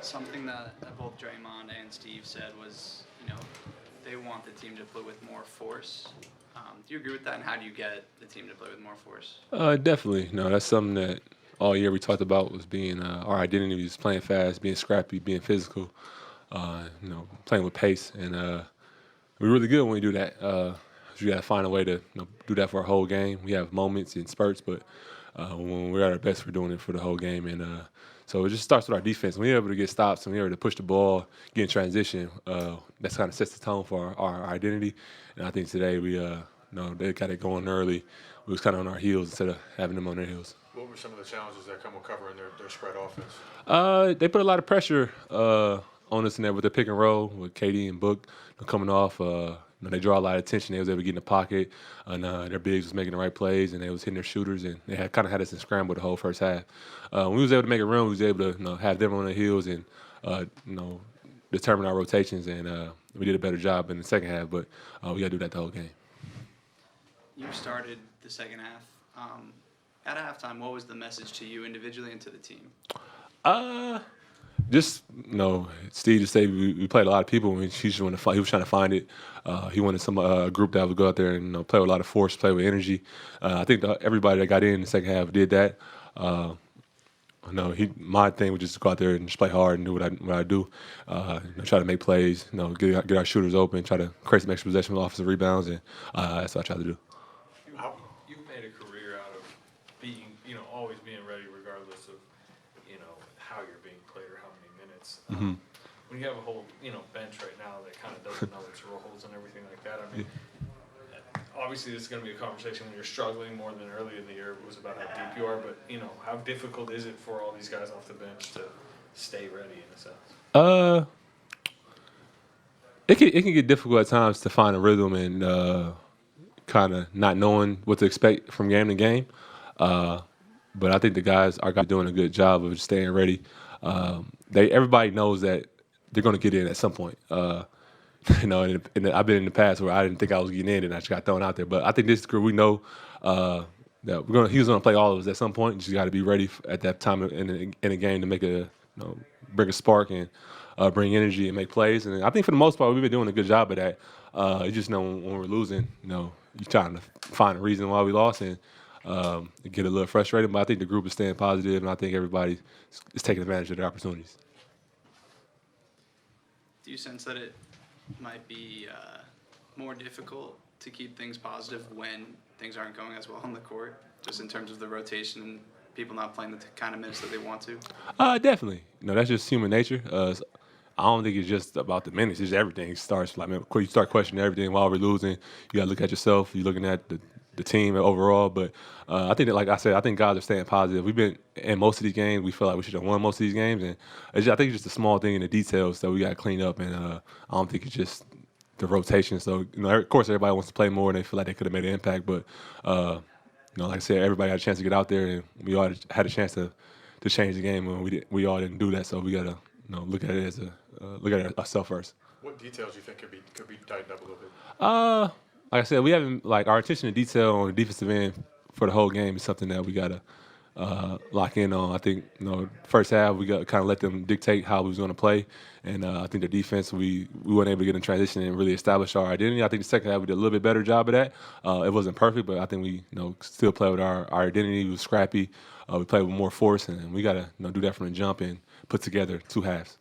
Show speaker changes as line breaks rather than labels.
Something that both Draymond and Steve said was, they want the team to play with more force. Do you agree with that? And how do you get the team to play with more force?
Definitely. No, that's something that all year we talked about was being our identity was playing fast, being scrappy, being physical, playing with pace. And we're really good when we do that. You got to find a way to do that for a whole game. We have moments and spurts, but when we're at our best, we're doing it for the whole game. And so it just starts with our defense. When we're able to get stops and we're able to push the ball, get in transition, that's kind of sets the tone for our identity. And I think today they got it going early. We was kind of on our heels instead of having them on their heels.
What were some of the challenges that come with covering their spread offense?
They put a lot of pressure on us in there with the pick and roll with KD and Book coming off. They draw a lot of attention. They was able to get in the pocket, and their bigs was making the right plays, and they was hitting their shooters, and they had kind of had us in scramble the whole first half. When we was able to make a run, we was able to have them on their heels and determine our rotations, and we did a better job in the second half. But we got to do that the whole game.
You started the second half. At halftime, what was the message to you individually and to the team?
Just Steve just said we played a lot of people. He just wanted to find, he was trying to find it. He wanted some group that would go out there and play with a lot of force, play with energy. I think everybody that got in the second half did that. My thing was just to go out there and just play hard and do what I do. Try to make plays. Get our shooters open. Try to create some extra possession with offensive rebounds, and that's what I try to do.
You've made a career out of being, always being ready regardless of, how you're being played or how many minutes. When you have a whole, bench right now that kind of doesn't know its roles and everything like that, obviously this is going to be a conversation when you're struggling more than early in the year. It was about how deep you are, but, how difficult is it for all these guys off the bench to stay ready in a sense?
It can get difficult at times to find a rhythm and kind of not knowing what to expect from game to game. But I think the guys are doing a good job of staying ready. Everybody knows that they're going to get in at some point. I've been in the past where I didn't think I was getting in and I just got thrown out there. But I think this group, we know that he's going to play all of us at some point. You just got to be ready at that time in a game to make bring a spark and bring energy and make plays. And I think for the most part, we've been doing a good job of that. You just know when we're losing, you're trying to find a reason why we lost and get a little frustrated. But I think the group is staying positive, and I think everybody is taking advantage of their opportunities.
Do you sense that it might be more difficult to keep things positive when things aren't going as well on the court, just in terms of the rotation and people not playing the kind of minutes that they want to?
Definitely. That's just human nature. I don't think it's just about the minutes. It's everything. It starts you start questioning everything while we're losing. You got to look at yourself. You're looking at the team overall. But I think that, like I said, I think guys are staying positive. We've been in most of these games. We feel like we should have won most of these games, and I think it's just a small thing in the details that we got to clean up. And I don't think it's just the rotation. So of course, everybody wants to play more, and they feel like they could have made an impact. But like I said, everybody had a chance to get out there, and we all had a chance to change the game, and we all didn't do that. So we got to look at it as look at ourselves first.
What details do you think could be tightened up a little bit?
Like I said, we haven't our attention to detail on the defensive end for the whole game is something that we gotta lock in on. I think first half we got kind of let them dictate how we was going to play, and I think the defense we weren't able to get in transition and really establish our identity. I think the second half we did a little bit better job of that. It wasn't perfect, but I think we still play with our identity. We was scrappy. We played with more force, and we gotta do that from the jump and put together two halves.